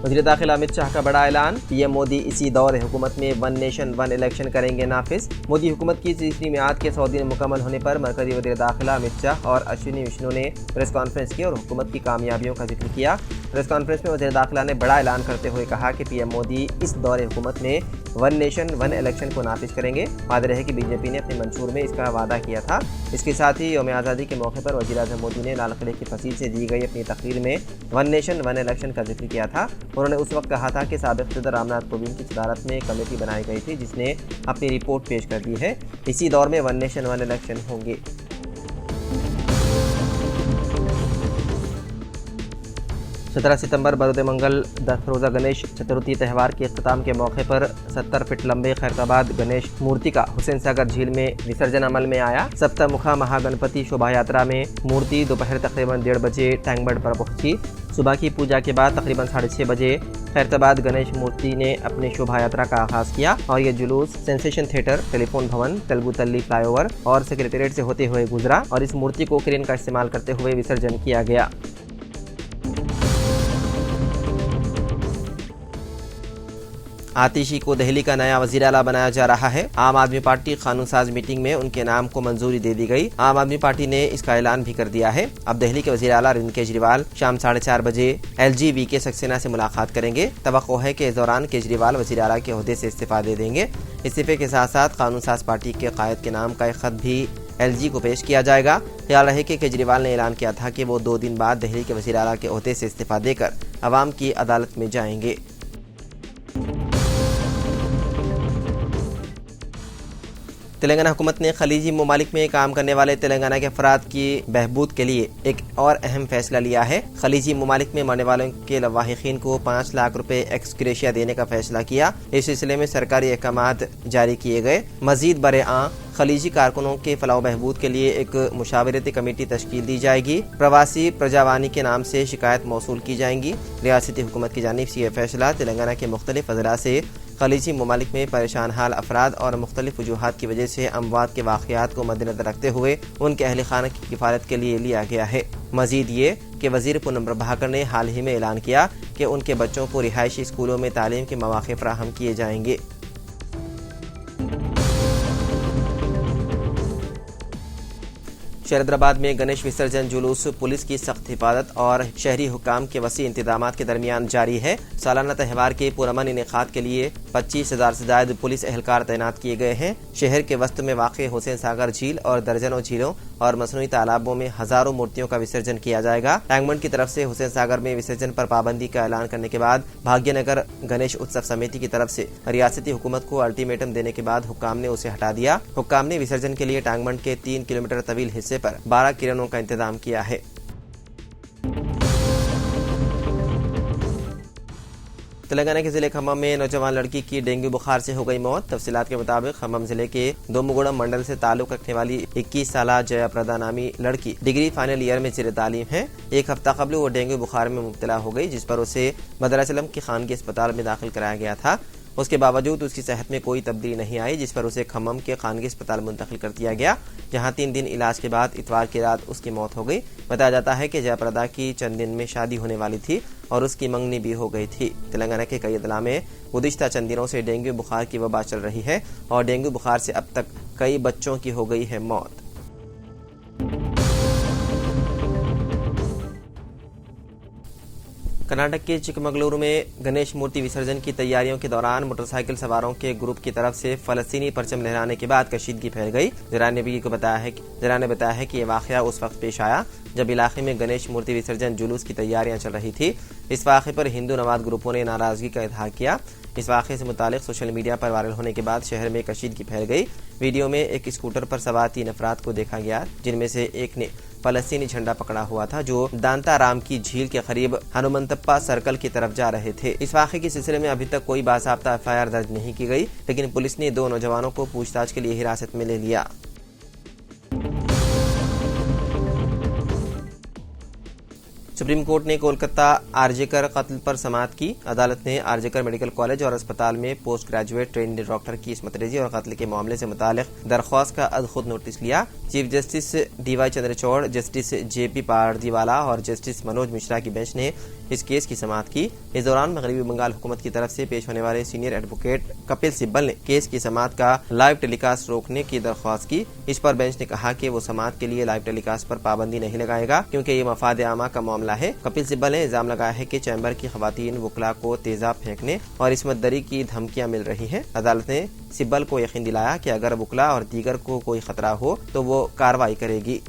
वज़ीर दाखिला अमित शाह का बड़ा ऐलान, पीएम मोदी इसी दौर हुकूमत में वन नेशन वन इलेक्शन करेंगे नाफिज। मोदी हुकूमत की तीसरी मियाद के 100 दिन मुकम्मल होने पर मरकजी वज़ीर दाखिला अमित शाह और अश्विनी वैष्णव ने प्रेस कॉन्फ्रेंस की और हुकूमत की कामयाबियों का जिक्र किया। प्रेस कॉन्फ्रेंस में वज़ीर दाखिला ने बड़ा ऐलान करते हुए कहा कि पीएम मोदी इस दौर हुकूमत में वन नेशन वन इलेक्शन को नाफिज करेंगे। वादे रहे कि बीजेपी ने अपने मंशूर में इसका वादा किया था। इसके साथ ही यौम आज़ादी के मौके पर वज़ीर आज़म मोदी ने लाल किले की फसील से दी गई अपनी तकरीर में वन नेशन वन इलेक्शन का जिक्र किया था। उन्होंने उस वक्त कहा था कि साबिक़ सदर रामनाथ कोविंद की सदारत में कमेटी बनाई गई थी जिसने अपनी रिपोर्ट पेश कर दी है। इसी दौर में वन नेशन वन इलेक्शन होंगे। 17 सितंबर बरोद मंगल 10 रोज़ा गणेश चतुर्थी त्यौहार के इख्तिताम के मौके पर 70 फीट लंबे खैरताबाद गणेश मूर्ति का हुसैन सागर झील में विसर्जन अमल में आया। सप्तमुखा महागणपति शोभा यात्रा में मूर्ति दोपहर तकरीबन 1:30 बजे टैंकबंड पर पहुंची। सुबह की पूजा के बाद तकरीबन 6:30 बजे खैरताबाद गणेश मूर्ति ने अपनी शोभा यात्रा का आगाज किया और ये जुलूस सेंसेशन थिएटर, टेलीफोन भवन, तेलुगुतल्ली फ्लाईओवर और सेक्रेटेरिएट से होते हुए गुजरा और इस मूर्ति को क्रेन का इस्तेमाल करते हुए विसर्जन किया गया। आतिशी को दिल्ली का नया वज़ीर आला बनाया जा रहा है। आम आदमी पार्टी कानून साज मीटिंग में उनके नाम को मंजूरी दे दी गई। आम आदमी पार्टी ने इसका ऐलान भी कर दिया है। अब दिल्ली के वज़ीर आला अरविंद केजरीवाल शाम 4:30 बजे LGVK सक्सेना से मुलाकात करेंगे। तवक्को है कि इस दौरान केजरीवाल वज़ीर आला के ओहदे से इस्तीफा दे देंगे। इस्तीफे के साथ साथ कानून साज पार्टी के कायद के नाम का एक खत भी LG को पेश किया जाएगा। ख्याल रहे कि केजरीवाल ने ऐलान किया था कि वो 2 दिन बाद दिल्ली के वज़ीर आला के ओहदे से इस्तीफा देकर अवाम की अदालत में जाएंगे। तेलंगाना हुकूमत ने खलीजी ममालिक में काम करने वाले तेलंगाना के अफराद की बहबूद के लिए एक और अहम फैसला लिया है। खलीजी ममालिक में मरने वालों के लवाहिकीन को 5 लाख रुपए एक्सग्रेशिया देने का फैसला किया। इस सिलसिले में सरकारी अहकामात जारी किए गए। मजीद बरे-आ खलीजी कारकुनों के फलाह बहबूद के लिए एक मुशावरती कमेटी तश्कील दी जाएगी। प्रवासी प्रजावानी के नाम से शिकायत मौसूल की जाएंगी। रियासती हुकूमत की जानिब से यह फैसला तेलंगाना के मुख्तलिफ अजला से खलीजी ममालिक में परेशान हाल अफराद और मुख्तलिफ वजूहात की वजह से अमवात के वाक़यात को मद्देनजर रखते हुए उनके अहल खाना की किफ़ालत के लिए लिया गया है। मजीद ये कि वज़ीर पूनम प्रभाकर ने हाल ही में ऐलान किया कि उनके बच्चों को रिहायशी स्कूलों में तालीम के मौक़े फराहम किए जाएंगे। शहरदाबाद में गणेश विसर्जन जुलूस पुलिस की सख्त हिफाजत और शहरी हुकाम के वसी इंतजामात के दरमियान जारी है। सालाना त्यौहार के पुरअमन इनेकाद के लिए 25,000 से ज्यादा पुलिस एहलकार तैनात किए गए हैं। शहर के वस्त में वाक़ हुसैन सागर झील और दर्जनों झीलों और मसनूई तालाबों में हजारों मूर्तियों का विसर्जन किया जाएगा। टैंकबंड की तरफ से हुसैन सागर में विसर्जन पर पाबंदी का ऐलान करने के बाद भाग्यनगर गणेश उत्सव समिति की तरफ से रियासती हुकूमत को अल्टीमेटम देने के बाद हुक्काम ने उसे हटा दिया। हुक्काम ने विसर्जन के लिए टैंकबंड के 3 किलोमीटर तवील हिस्से पर 12 किरणों का इंतजाम किया है। तेलंगाना के जिले खम्मम में नौजवान लड़की की डेंगू बुखार से हो गई मौत। तफसीलात के मुताबिक खम्मम जिले के दोमुगुड़म मंडल से ताल्लुक रखने वाली 21 साला जयाप्रदा नामी लड़की डिग्री फाइनल ईयर में ज़ेर तालीम है। एक हफ्ता कबल वो डेंगू बुखार में मुब्तला हो गई, जिस पर उसे मदराचलम की खानगी अस्पताल में दाखिल कराया गया था। उसके बावजूद उसकी सेहत में कोई तब्दीली नहीं आई, जिस पर उसे खम्मम के खानगी अस्पताल मुंतकिल कर दिया गया, जहां 3 दिन इलाज के बाद इतवार की रात उसकी मौत हो गई। बताया जाता है कि जयाप्रदा की चंद दिन में शादी होने वाली थी और उसकी मंगनी भी हो गई थी। तेलंगाना के कई अदला में गुज़िश्ता चंद दिनों से डेंगू बुखार की वबा चल रही है और डेंगू बुखार से अब तक कई बच्चों की हो गई है मौत। कर्नाटक के चिकमगलुरु में गणेश मूर्ति विसर्जन की तैयारियों के दौरान मोटरसाइकिल सवारों के ग्रुप की तरफ से फलस्तीनी परचम लहराने के बाद कशीदगी फैल गई। जरा ने बताया है कि यह वाकया उस वक्त पेश आया जब इलाके में गणेश मूर्ति विसर्जन जुलूस की तैयारियां चल रही थी। इस वाक़े पर हिंदू नवाज ग्रुपों ने नाराजगी का इजहार किया। इस वाक़े से मुतालिक सोशल मीडिया पर वायरल होने के बाद शहर में कशीदगी फैल गई। वीडियो में एक स्कूटर पर सवार 3 अफराद को देखा गया, जिनमें से एक ने फलस्तीनी झंडा पकड़ा हुआ था, जो दांताराम की झील के करीब हनुमंतप्पा सर्कल की तरफ जा रहे थे। इस वाक़े के सिलसिले में अभी तक कोई बासाब्ता FIR दर्ज नहीं की गई, लेकिन पुलिस ने 2 नौजवानों को पूछताछ के लिए हिरासत में ले लिया। सुप्रीम कोर्ट ने कोलकाता आरजेकर कत्ल पर समाअत की। अदालत ने आरजेकर मेडिकल कॉलेज और अस्पताल में पोस्ट ग्रेजुएट ट्रेंड डॉक्टर की इस्मत रेजी और कत्ल के मामले से मुतालिक दरख्वास्त का खुद नोटिस लिया। Chief justice DY Chandrachud, justice JP Pardiwala और जस्टिस मनोज मिश्रा की बेंच ने इस केस की समाअत की। इस दौरान मगरबी बंगाल हुकूमत की तरफ से पेश होने वाले सीनियर एडवोकेट कपिल सिब्बल ने केस की समाअत का लाइव टेलीकास्ट रोकने की दरख्वास्त की। इस पर बेंच ने कहा कि वो समाअत के लिए लाइव टेलीकास्ट पर पाबंदी नहीं लगाएगा क्योंकि ये मफाद आमा का मामला है। कपिल सिब्बल ने इल्जाम लगाया है कि चैम्बर की खवातीन वकला को तेजाब फेंकने और इस्मत दरी की धमकियां मिल रही हैं। अदालत ने सिब्बल को यकीन दिलाया कि अगर वकला और दीगर को कोई खतरा हो तो वो कार्रवाई करेगी।